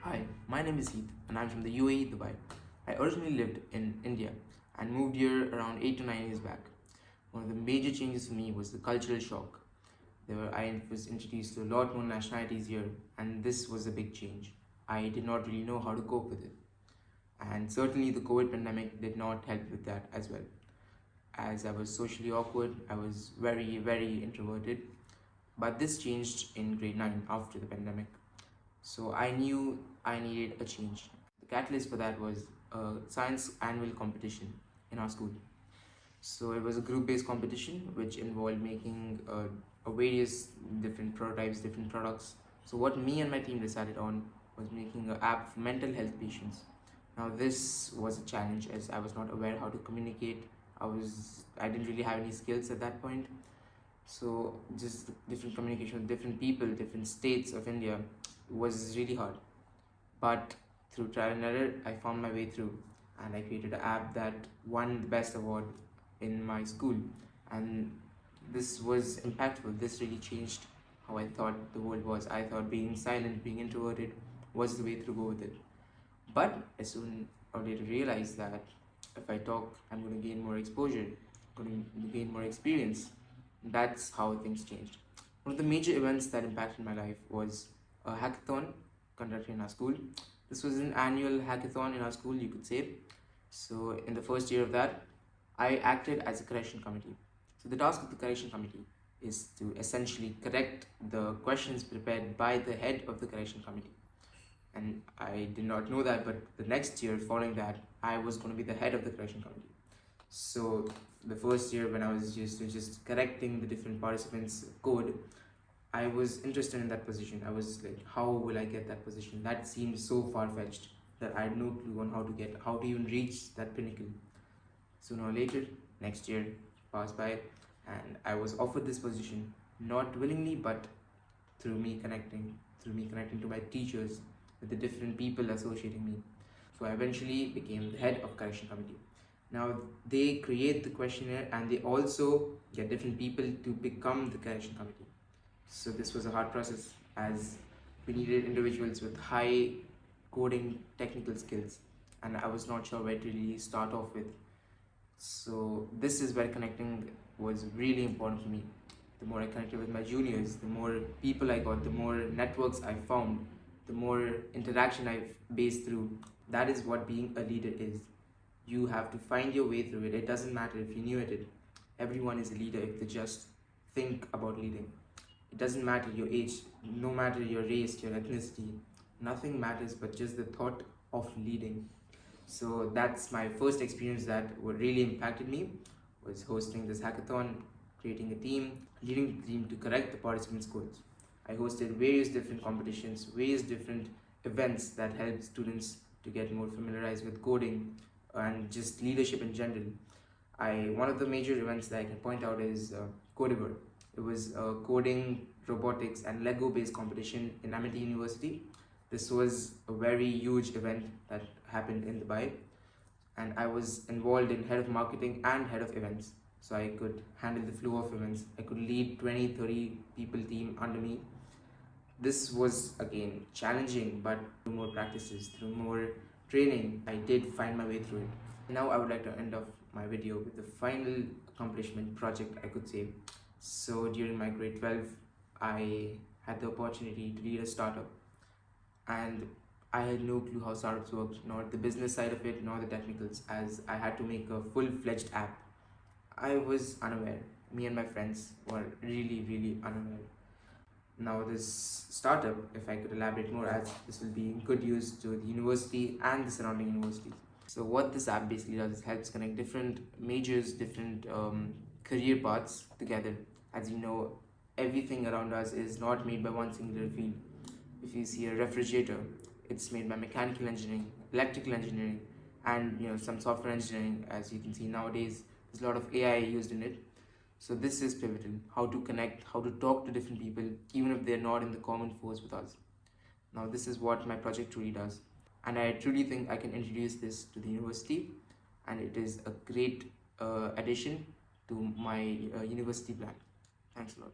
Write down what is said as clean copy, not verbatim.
Hi, my name is Heet and I'm from the UAE, Dubai. I originally lived in India and moved here around 8 to 9 years back. One of the major changes for me was the cultural shock. I was introduced to a lot more nationalities here, and this was a big change. I did not really know how to cope with it. And certainly the COVID pandemic did not help with that as well. As I was socially awkward, I was very, very introverted. But this changed in grade 9 after the pandemic. So I knew I needed a change. The catalyst for that was a science annual competition in our school. So it was a group-based competition which involved making various different prototypes, different products. So what me and my team decided on was making an app for mental health patients. Now this was a challenge as I was not aware how to communicate. I didn't really have any skills at that point. So just different communication with different people, different states of India was really hard. But through trial and error, I found my way through and I created an app that won the best award in my school. And this was impactful. This really changed how I thought the world was. I thought being silent, being introverted was the way to go with it. But I soon or later realized that if I talk, I'm going to gain more exposure, going to gain more experience. That's how things changed. One of the major events that impacted my life was a hackathon conducted in our school. This was an annual hackathon in our school, you could say. So in the first year of that, I acted as a correction committee. So the task of the correction committee is to essentially correct the questions prepared by the head of the correction committee. And I did not know that, but the next year following that, I was going to be the head of the correction committee. So the first year when I was just correcting the different participants' code, I was interested in that position. I was like, how will I get that position? That seemed so far-fetched that I had no clue on how to even reach that pinnacle. Sooner or later, next year passed by, and I was offered this position, not willingly, but through me connecting to my teachers, with the different people associating me. So I eventually became the head of correction committee. Now they create the questionnaire and they also get different people to become the correction committee. So this was a hard process as we needed individuals with high coding technical skills, and I was not sure where to really start off with. So this is where connecting was really important for me. The more I connected with my juniors, the more people I got, the more networks I found, the more interaction I've based through. That is what being a leader is. You have to find your way through it. It doesn't matter if you knew it. Everyone is a leader if they just think about leading. It doesn't matter your age, no matter your race, your ethnicity, nothing matters but just the thought of leading. So that's my first experience that what really impacted me was hosting this hackathon, creating a team, leading the team to correct the participants' codes. I hosted various different competitions, various different events that helped students to get more familiarized with coding and just leadership in general. One of the major events that I can point out is Codiver. It was a coding, robotics and Lego based competition in Amity University. This was a very huge event that happened in Dubai, and I was involved in head of marketing and head of events. So I could handle the flow of events. I could lead 20-30 people team under me. This was again challenging, but through more practices, through more training, I did find my way through it. Now I would like to end off my video with the final accomplishment project, I could say. So during my grade 12, I had the opportunity to lead a startup, and I had no clue how startups worked, nor the business side of it, nor the technicals, as I had to make a full-fledged app. I was unaware. Me and my friends were really unaware. Now this startup, if I could elaborate more, as this will be in good use to the university and the surrounding universities. So what this app basically does is helps connect different majors, different career paths together. As you know, everything around us is not made by one singular field. If you see a refrigerator, it's made by mechanical engineering, electrical engineering, and some software engineering. As you can see nowadays, there's a lot of AI used in it. So this is pivotal, how to connect, how to talk to different people, even if they're not in the common force with us. Now this is what my project truly does. And I truly think I can introduce this to the university, and it is a great addition to my university plan. Thanks a lot.